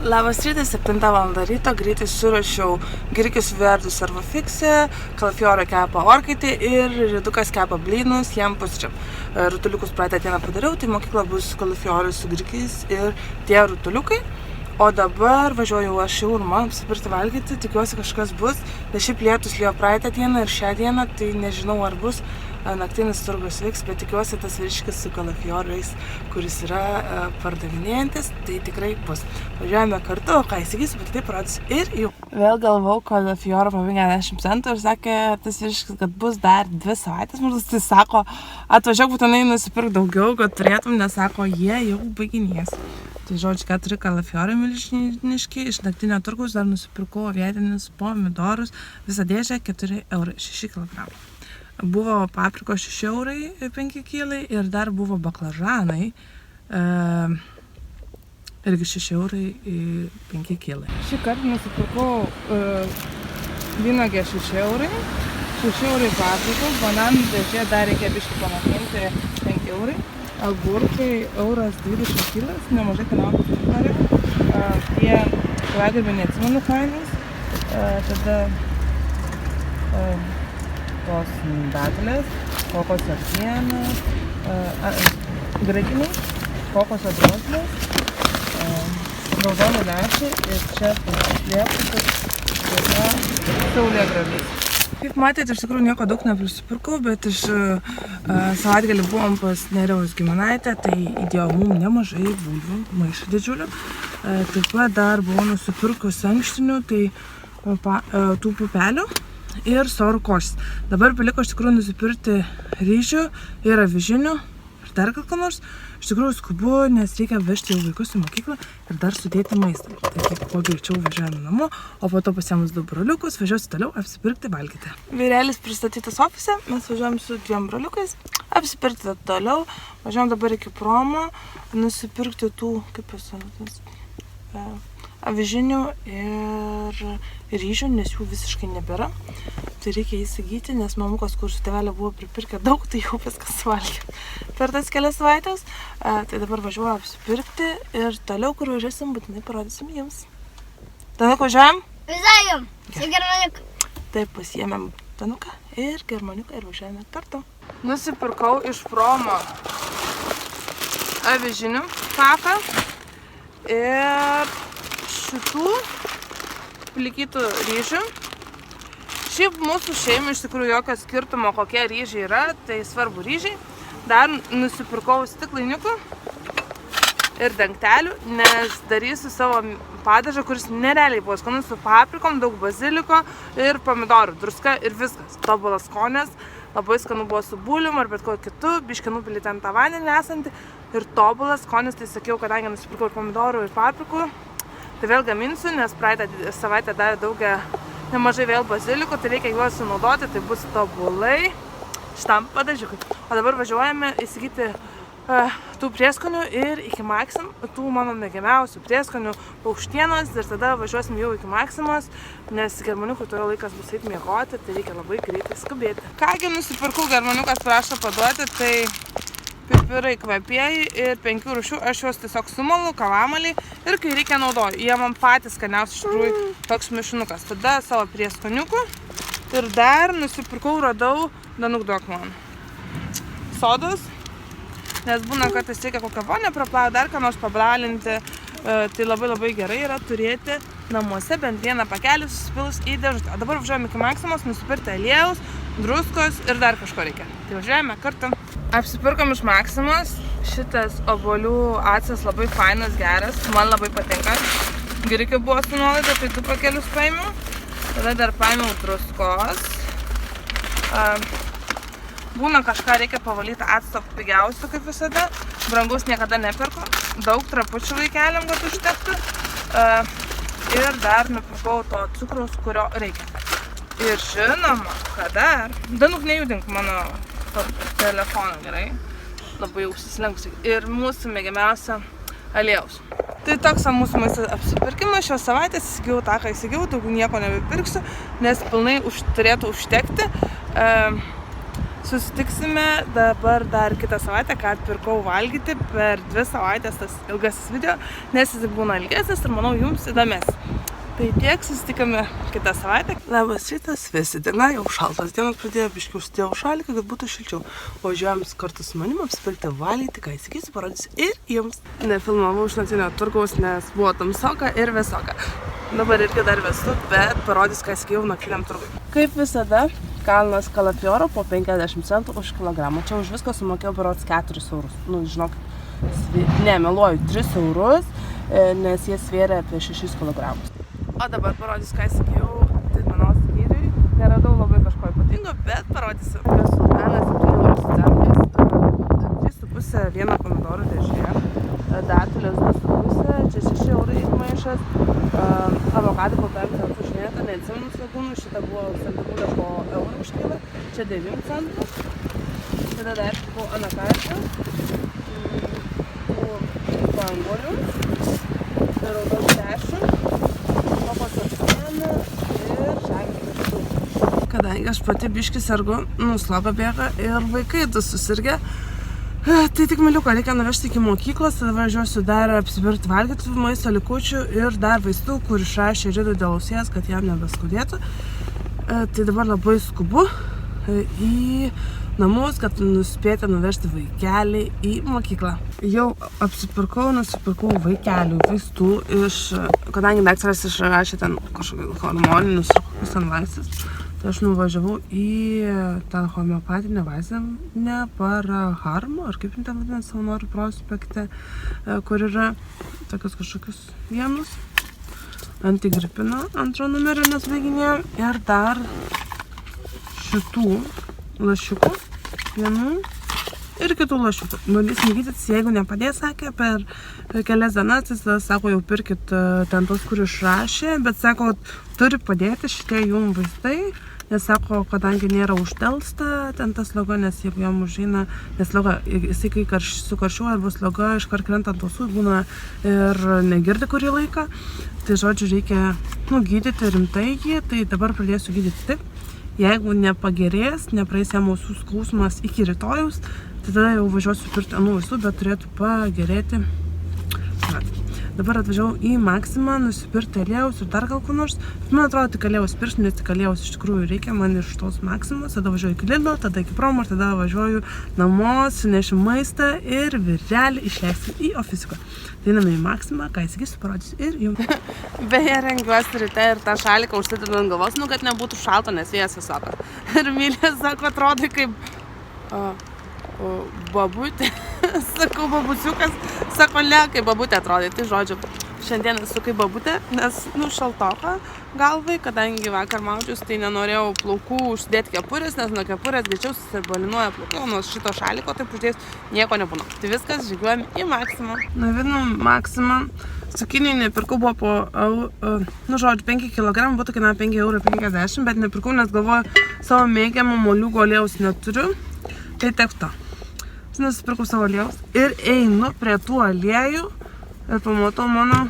Labas rytas, 7 val. Ryto, greitai surašiau grikius verdus arba fiksę, kalafiorą kepa orkaitį ir ridukas kepa blynus jam pusryčiam. Rutuliukus praeitą dieną padariau, tai mokykla bus kalafiorius su grikiais ir tie rutuliukai. O dabar važiuoju aš jau Urma apsipirkti valgyti, tikiuosi kažkas bus, nes šiaip lietus lijo praeitą dieną ir šią dieną, tai nežinau ar bus naktinis turgus veiks, bet tikiuosi tas vyriškis su kalafiorais, kuris yra pardavinėjantis, tai tikrai bus. Važiuojame kartu, o ką įsigysiu, bet tai parodysiu ir jau. Vėl galvau kalafiorą po 50 centų ir sakė tas vyriškis, kad bus dar 2 savaitės, maždaug tai sako, atvažiuok būtinai nusipirk daugiau, kad turėtum, nes sako, jie jau baiginės. Tai žodžiu, 4 kalafiorai milžiniški, iš naktinio turgaus dar nusipirkau vietinius pomidorus, visą dėžę 4 eurai, 6 kg. Buvo paprikos 6 eurai 5 kilai ir dar buvo baklažanai, irgi 6 eurai 5 kilai. Šį kartą nusipirkau vynogę 6 eurai, 6 eurai paprikos, bananų dėžė dar reikia biškį panakinti 5 eurai. Agurkai euras 20 kilas, nemažai kainavo norėjau. Tie kvadrabai neatsimenu kainos. Tada tos datelės, kokoso pienas, graikinai, kokoso drožlės, raudono lęšiai ir čia paslėpusios yra saulėgrąžos. Kaip matėte, iš tikrųjų nieko daug neprisipirkau, bet iš savaitgalį buvom pas Nerijaus giminaitę, tai įdėjo mum nemažai bulvių, maišą didžiulių. Taip pat dar buvau nusipirkus ankštinių, tai tų pupelių ir sorų košės. Dabar paliko iš tikrųjų nusipirkti ryžių ir avižinių ir dar ką nors. Iš tikrųjų skubu, nes reikia vežti jau vaikus į mokyklą ir dar sudėti maistą. Taigi, kuo greičiau važiuojame namo, o po to pasiėmus 2 broliukus, važiuosiu toliau apsipirkti valgyti. Vyrelis pristatytas ofise, mes važiuojam su 2 broliukais, apsipirkti toliau. Važiuojam dabar iki promo, nusipirkti tų, kaip pasakytas, avižinių ir ryžių, nes jų visiškai nebėra. Tai reikia įsigyti, nes mamukas, kur su tėvelė buvo pripirkę daug, tai jau viskas suvalgė per tas kelias savaitės. Tai dabar važiuoju apsipirkti ir toliau, kur važiuosim, būtinai parodysim jums. Tanuką važiuojam? Važiuojam, su Germaniuku. Taip, pasiėmėm Tanuką ir Germaniuką ir važiuojame kartu. Nusipirkau iš promo avižinių paką ir šitų plikytų ryžių. Šiaip mūsų šeimai iš tikrųjų jokio skirtumo, kokie ryžiai yra, tai svarbu ryžiai. Dar nusipirkau stiklainiukų ir dangtelių, nes darysiu savo padažą, kuris nerealiai buvo skanus su paprikom, daug baziliko ir pomidorų, druska ir viskas. Tobulas skonis, labai skanu buvo su bulium ar bet kokiu kitu, biškį nupili ten tą vandenį esantį ir tobulas skonis, tai sakiau, kadangi nusipirkau ir pomidorų ir paprikų, tai vėl gaminsiu, nes praeitą savaitę davė nemažai vėl bazilikų, tai reikia juos sunaudoti, tai bus tobulai šitam padažiukui. O dabar važiuojame įsigyti tų prieskonių ir iki Maxim, tų mano mėgiamiausių prieskonių paukštienos ir tada važiuosim jau iki Maximos, nes Germaniukui tojo laikas bus eit miegoti, tai reikia labai greitai skubėti. Kągi nusipirkau, Germaniukas prašo paduoti, tai pipirai kvapieji ir 5 rūšių, aš juos tiesiog sumalu, kavamaliai ir kai reikia naudoju. Jie man patys skaniausi iš tikrųjų toks mišinukas. Tada savo prieskoniukų ir dar nusipirkau, radau, Danuk duok man, sodus, nes būna, kad jis reikia kokią vonę praplau, dar ką nors pabralinti, tai labai gerai yra turėti namuose bent vieną pakelį susipilus į dėžutę. O dabar važiuojame iki Maximos, nusipirkti aliejaus, druskos ir dar kažko reikia. Tai važiuojame kartu. Apsipirkom iš Maximos, šitas obuolių acas labai fainas, geras, man labai patinka. Grikių buvo su nuolaida, tai 2 pakelius paėmiau. Tada dar paėmiau druskos. Būna kažką reikia pavalyti acto pigiausių, kaip visada. Brangus niekada neperku. Daug trapučių vaikeliam, kad užtektų. Ir dar nupirkau to cukraus, kurio reikia. Ir žinoma, kad dar... Danuk, nejudink mano telefoną, gerai? Labai jau susislenkusi. Ir mūsų mėgiamiausia aliejaus. Tai toks mūsų maisto apsipirkimas. Šios savaitės įsigijau tą, ką įsigijau, daugiau nieko nebepirksiu, nes pilnai turėtų užtekti. susitiksime dabar dar kitą savaitę, kad pirkau valgyti per 2 savaitės tas ilgasis video, nes jis būna ilgesnis ir manau jums įdomes. Tai tiek, susitikame kitą savaitę. Labas rytas, visi diena, jau šaltas dienas pradėjo, biškiai užsidėjau šaliką, kad būtų šilčiau. Važiuojam kartu su manim apsipirkti valyti, ką įsigysiu, parodysiu ir jums. Nefilmavau iš nacinio turgaus, nes buvo tamsoka ir vėsoka. Dabar irgi dar vėsu, bet parodysiu, ką įsigijau naktiniam turgui. Kaip visada, kalnas kalafioro po 50 centų už kilogramą. Čia už viską sumokėjau berods 4 eurus. Nu, žinok, ne, meluoju, 3 eurus, nes jie svėrė apie 6 kilogramus. O dabar parodysiu, ką įsigijau didmenos skyriui. Neradau labai kažko ypatingo, bet parodysiu. Sultanas 7 eurus centais, 3,5 vieno pomidorų dėžė, datulės 2,5, čia 6 eurai maišas, avokadų po 5 centų žinėta, neatsimenu svagūnų, šitą buvo saldymulė po eurų už kilą, čia 9 centų, tada dar po anakartą, po bangolių, raudos 10, kadangi aš pati biškį sergu, sloga bėga ir vaikai du susirgę, tai tik miliuko reikia nuvežti iki mokyklos, tada važiuosiu dar apsipirkti valgyti maisto likučių ir dar vaistų, kur išrašė Ridui dėl ausies, kad jam nebeskaudėtų. Tai dabar labai skubu į namus, kad nuspėti nuvežti vaikelį į mokyklą. Jau nusipirkau vaikelių vaistų kadangi daktaras išrašė ten kažkokius hormoninius ir kokius ten vaistus, tai aš nuvažiavau į tą homeopatinę vaistinę Paraharmo, ar kaip ten vadinasi, Savanorių prospekte, kur yra tokius kažkokius vienus antigripino 2 numerio nesvaiginėjom ir dar šitų lašiukų vienų ir kitų lašiukų. Bandys gydytis, jeigu nepadės, sakė, per kelias dienas, jis sako, jau pirkit ten tos, kur išrašė, bet sako, turi padėti šitie jum vaistai, nes sako, kadangi nėra uždelsta ten ta sloga, nes jeigu jam užeina, nes sloga, jisai kai sukarščiuoja arba sloga iškart krenta ant ausų, būna ir negirdi kurį laiką, tai žodžiu reikia gydyti rimtai jį, tai dabar pradėsiu gydyti taip. Jeigu nepagerės, nepraeis jam ausų skausmas iki rytojaus, tai tada jau važiuosiu pirkti anų vaistų, bet turėtų pagerėti. Dabar atvažiavau į Maximą nusipirkti aliejaus ir dar gal ko nors. Man atrodo, tik aliejaus pirkti, nes tik aliejaus iš tikrųjų reikia man iš tos Maximos. Tada važiuoju iki Lidlo, tada iki Promo ir tada važiuoju namo, sunešiu maistą ir viršelį išleisiu į ofisiuką. Tai einame į Maximą, ką įsigysiu, parodysiu ir jums. Beje, rengiuosi ryte ir tą šaliką užsidedu ant galvos, kad nebūtų šalta, nes vėjas visokas. Ir Mylė sako, atrodai kaip babutė. Sakau, babuciukas, sako, ne, kaip babutė atrodai. Tai žodžiu, šiandien esu kaip babutė, nes šaltoka galvai, kadangi vakar maudžius, tai nenorėjau plaukų užsidėti kepurės, nes nuo kepurės greičiau susibalinuoja plaukai, o nuo šito šaliko taip uždėjus nieko nebūna. Tai viskas, žygiuojam į Maximą. Nuvinam Maximą. Cukinijų nepirkau, buvo po, 5 kg, būtų kainavo 5,50 €, bet nepirkau, nes galvoju, savo mėgiamą moliūgo aliejaus neturiu, tai tiek to. Nusipirkau savo aliejaus ir einu prie tų aliejų ir pamatau mano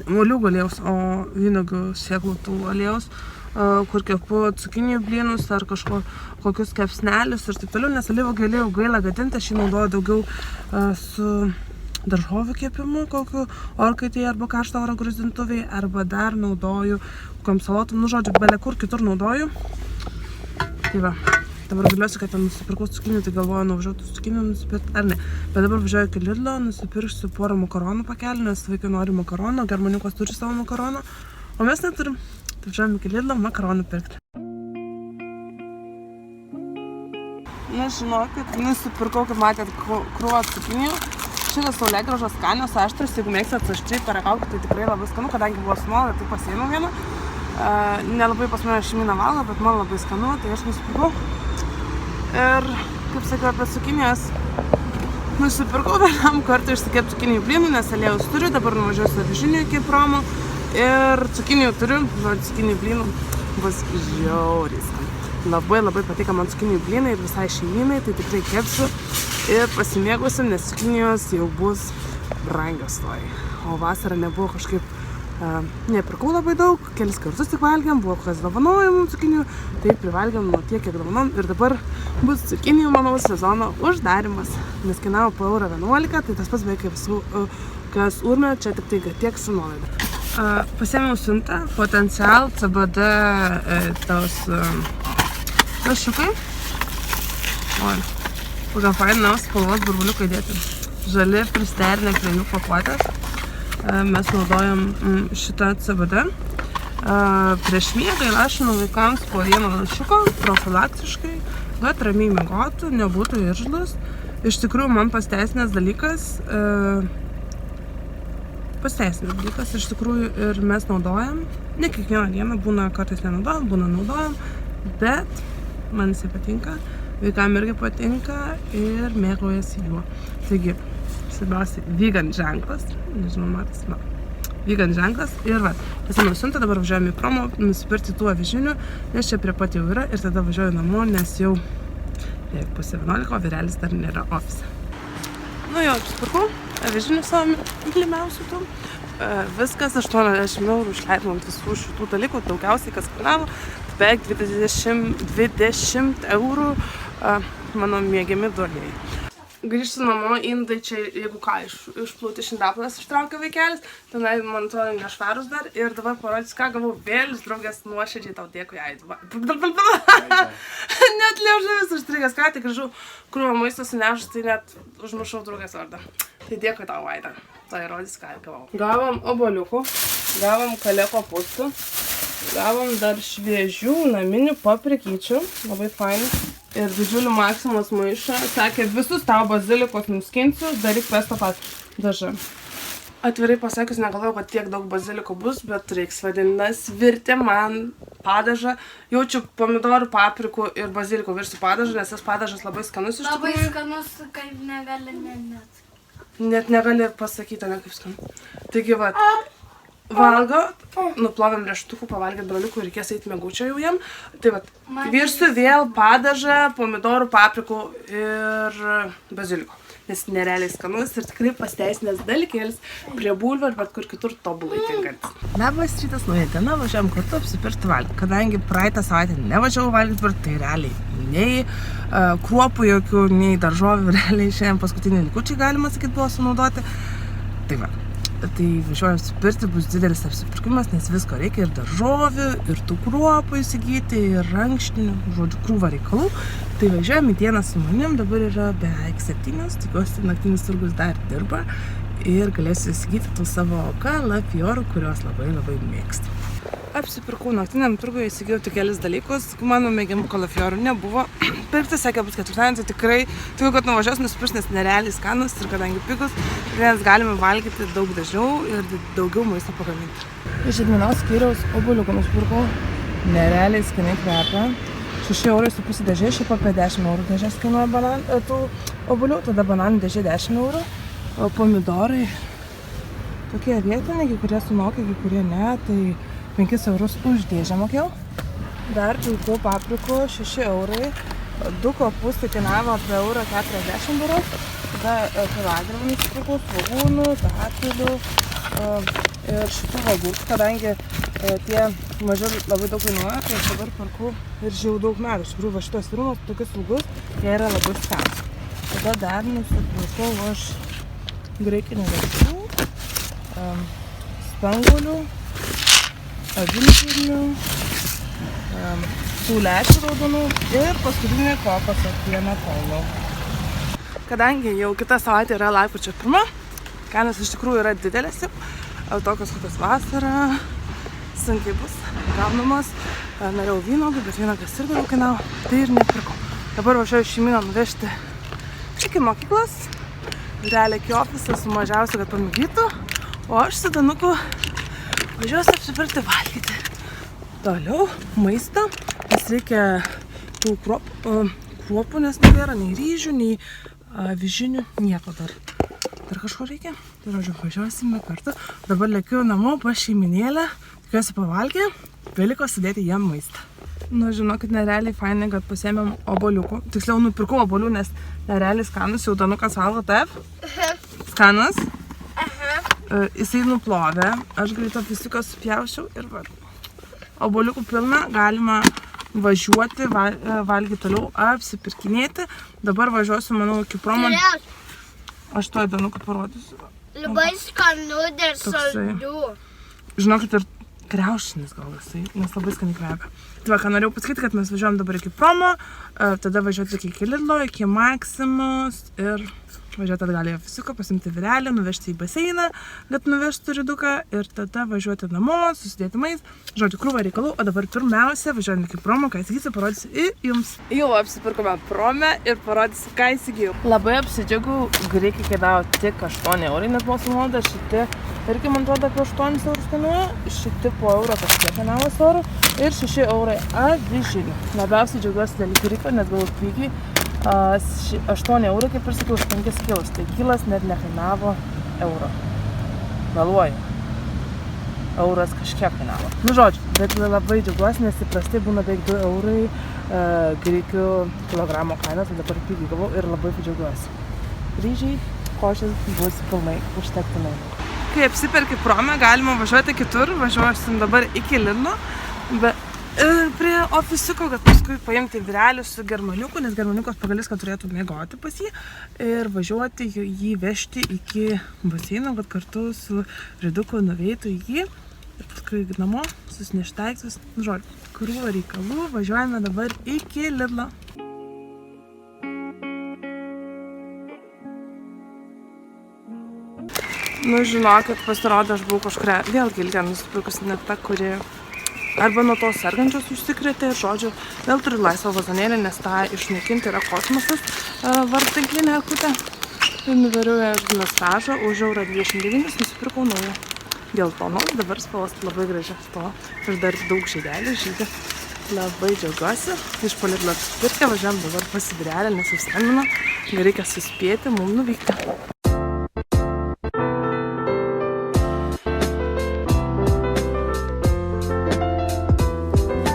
moliūgo aliejaus, o vynuogių sėklų tų aliejaus, kur kepu cukinijų blynus ar kokius kepsnelius ir taip toliau, nes alyvuogių aliejų gaila gadinti, aš jį naudoju daugiau su daržovių kepimu, kokiu orkaitėje arba karšto oro gruzdintuvėje, arba dar naudoju kokiam salotom, žodžiu, bele kur kitur naudoju. Tai va. Dabar viliuosi, kad ten nusipirkau cukinijų, tai galvoju, nuvažiuotų cukinijų nusipirkti, ar ne. Bet dabar važiuoju iki Lidlo, nusipirksiu porą makaronų pakelį, nes vaikai nori makaronų, Germaniukos turi savo makaroną, o mes neturim. Tai važiuojam iki Lidlo makaronų pirkti. Žinokit, nusipirkau, kaip matėt, krūvą cukinijų. Šitas saulėgrąžos skanios, aštrus, jeigu mėgstat aštriai paragaukit, tai tikrai labai skanu, kadangi buvo smalą, tai pasiėmiau vieną. Nelabai pas mane šeimyną valgo, bet man labai skanu, tai aš nusipirkau. Ir, kaip sakiau, apie cukinijas nusipirkau vienam kartą išsikepti cukinijų blynų, nes aliejaus turiu, dabar nuvažiuosiu avižinių iki Promo. Ir cukinijų turiu, žodžiu, cukinijų blynų bus žiauriai skanu. Labai patika man cukinijų blynai ir visai šeimynai, tai tikrai kepsiu ir pasimėgausim, nes cukinijos jau bus brangios toj. O vasarą nebuvo kažkaip Nepirkau labai daug, kelis kartus tik valgiam, buvo kas dovanojimų cukinių, tai privalgiam nuo tiek, kiek dovanom. Ir dabar bus cukinijų, manau, sezono uždarimas, nes kainavo po €1.11, tai tas pats beveik kaip visų, kas urme, čia tik tai tiek su nuolaida. Pasiėmiau siuntą, Potencial CBD tos lašiukai. Oi, kokiam fainai spalvos burbuliukai dėti. Žali pristerinę prie jų pakuotės. Mes naudojam šitą CBD. Prieš miegą įlašinu vaikams po vieną lašiuką profilaktiškai, kad ramiai miegotų, nebūtų irzlus. Iš tikrųjų, man pasiteisinęs dalykas, iš tikrųjų ir mes naudojam. Ne kiekvieną dieną, būna kartais nenaudojam, būna naudojam, bet man jisai patinka, vaikam irgi patinka ir mėgaujasi juo. Taigi, svarbiausia, vegan ženklas, nežinau, matas, vegan ženklas ir va, pasiėmiau siuntą, dabar važiuojame į promo nusipirkti tų avižinių, nes čia prie pat jau yra ir tada važiuoju namo, nes jau beveik pusė 11, o vyrelis dar nėra ofise. Nu jo, apsipirkau avižinių savo mylimiausių tų. Viskas 80 € išleidom ant visų šitų dalykų, daugiausiai kas kainavo, beveik 20 € mano mėgiami duoliai. Grįžtu namo, indai čia, jeigu ką, išplauti iš indaplovės ištraukia vaikelis, tenai, man atrodo, nešvarus dar ir dabar parodys, ką gavau vėlis, draugės, nuoširdžiai tau dėkui, Aida. Net liežuvis užstrigęs, ką tik grįžau, krūvą maisto sunešus, tai net užmušau draugės vardą. Tai dėkui tau, Aida. Tai rodys, ką gavau. Gavom obuoliukų, gavom kaleko pustų, gavom dar šviežių naminių paprikyčių, labai fainų. Ir didžiulių Maksimos maišą. Sakė, visus tau bazilikos nuskinsiu, daryk pesto padažą. Atvirai pasakius, negalvojau, kad tiek daug baziliko bus, bet reiks vadinas virti man padažą. Jaučiu pomidorų, paprikų ir baziliko virsiu padažą, nes tas padažas labai skanus iš tikrųjų. Labai skanus, kaip negali net. Net negali pasakyti, ne kaip skanu. Taigi, va. Valgot, nuplovėm riešutukų, pavalgėt broliukų ir reikės eiti miegučio jau jiem. Tai va, virsiu vėl padažą, pomidorų, paprikų ir baziliko. Nes nerealiai skanus ir tikrai pasiteisinęs dalykėlis prie bulvių ar bet kur kitur tobulai tinkantis. Labas rytas, nauja diena, važiuojam kartu apsipirkti valgyti. Kadangi praeitą savaitę nevažiavau valgyti, bet tai realiai nei kruopų jokių, nei daržovių, realiai šiandien paskutiniai likučiai, galima sakyti, buvo sunaudoti. Tai va. Tai važiuojam apsipirkti, bus didelis apsipirkimas, nes visko reikia ir daržovių, ir tų kruopų įsigyti, ir rankštinių, žodžiu, krūvą reikalų. Tai važiuojam į dieną su manim, dabar yra beveik 7, tikiuosi naktinis turgus dar dirba ir galėsiu įsigyti tų savo kalafiorų, kuriuos labai labai mėgstu. Apsipirkau naktiniam turguje, įsigijau tik kelis dalykus, mano mėgiamų kalafiorų nebuvo. Pirkti, sakė, bus 4, tai tikrai, tikiu, kad nuvažiuos nusipirks, nes nerealiai skanus ir kadangi pigus, nes galime valgyti daug dažniau ir daugiau maisto pagaminti. Iš Edminaus skyriaus obuoliukų nusipirkau, nerealiai skaniai kvepia. 6,5 € dėžė, šiaip apie 10 € dėžės kainuoja tų obuolių, tada bananų dėžė 10 €, o pomidorai tokie vietiniai, kai kurie sunokia, kai kurie ne, tai 5 € už dėžę mokėjau. Dar pilkų paprikų 6 €, 2 kopūstai kainavo apie €1,40 berods. Tada pilagrimų nusipirkau, svogūnų, tatilių ir šitų agurkų, kadangi tie mažiau labai daug kainuoja, tai aš dabar perku ir žiau daug metų. Iš tikrųjų, va šitos firmos tokius ilgus, jie yra labai skanūs. Tada dar nusipirkau aš graikinių riešutų, spanguolių, avinžirnių, tų lęšių raudonų ir paskutinį kokosą pieną paėmiau. Kadangi jau kitą savaitę yra lapkričio 1, kainos iš tikrųjų yra didelės jau, tokios kokios vasarą, sunkiai bus gaunamos. Norėjau vynuogių, bet vynuogas ir daugiau kainavo, tai ir nepirkau. Dabar važiuoju šeimyną nuvežti iki mokyklos, realiai iki ofisą su mažiausiu, kad pamėgytų, o aš su Danuku važiuosiu apsipirkti valgyti. Toliau maisto, nes reikia tų kruopų, nes nebėra nei ryžių, nei avižinių, nieko dar. Dar kažko reikia? Tai žodžiu, važiuosime kartu. Dabar lėkiu namo pas šeiminėlę, tikiuosi pavalgė, beliko sudėti jam maistą. Nu, žinokit, nerealiai fainai, kad pasiėmėm obuoliukų. Tiksliau, nupirkau obuolių, nes nerealiai skanus, jau Danukas valgo, taip? Skanus? Jisai nuplovė, aš greito fisiką supjaušiau ir va. Obuoliukų pilna, galima važiuoti, valgyti toliau, apsipirkinėti. Dabar važiuosiu, manau, iki promo. Aš to įdomu, kad parodysiu. Labai skanu ir saldu. Žinokit, ir kriaušinis gal jisai, nes labai skaniai kvepia. Tai va, ką norėjau pasakyti, kad mes važiuojam dabar iki promo, tada važiuoti iki Lidlo, iki Maximus ir važiuoti atgal į fisiką, pasimti vyrelį, nuvežti į baseiną, kad nuvežtų riduką ir tada važiuoti namo, susidėti maistą. Žodžiu, krūva reikalų, o dabar pirmiausia važiuojame iki promo, ką įsigysiu, parodysiu ir jums. Jau apsipirkome prome ir parodysiu, ką įsigijau. Labai apsidžiaugiau, greikiai kainavo tik 8 eurai, nes buvo sunuoda, šiti irgi man atrodo apie 8 eurus kainuoja, šiti po euro kažkiek kainavo svarų ir 6 eurai avižinių. Labiausiai džiaugiuosi dėl griko, nes gavau pigiai. 8 eurų, kaip ir sakiau, už 5 kilos. Tai kilas net nekainavo euro. Meluoju. Euras kažkiek kainavo. Nu, žodžiu, bet labai džiaugiuosi, nes įprastai būna beveik 2 eurai grikių kilogramo kaina, tai dabar pigiai gavau ir labai džiaugiuosi. Ryžiai, košės bus pilnai užtektinai. Kai apsiperki prome, galima važiuoti kitur, važiuosim dabar iki Lidlo, prie ofisiuko, kad paskui paimti vyrelį su germaniuku, nes germaniukas pagalys, kad turėtų mėgoti pas jį ir važiuoti jį vežti iki baseino, kad kartu su riduku nuveitų jį ir paskui namo susinešti daiktus. Žodžiu, krūva reikalų, važiuojame dabar iki Lidlo. Nu, žinokit, pasirodė, aš buvau kažkuria vėlgi ilgę nusipirkusi net ta, kuri arba nuo tos sergančios užsikrėtė ir, žodžiu, vėl turiu laisvą vazonėlį, nes tą išnaikinti yra kosmosas vartinklinė akutė. Ir nuveriu ją stažą už €29, nusipirkau naują geltonos, dabar spalvos labai gražia spalva ir dar daug žaidelių žydi. Labai džiaugiuosi, iš po Lidlo apsipirkę, važiuojam dabar pas vyrelį, nes jau skambino, reikia suspėti mum nuvykti.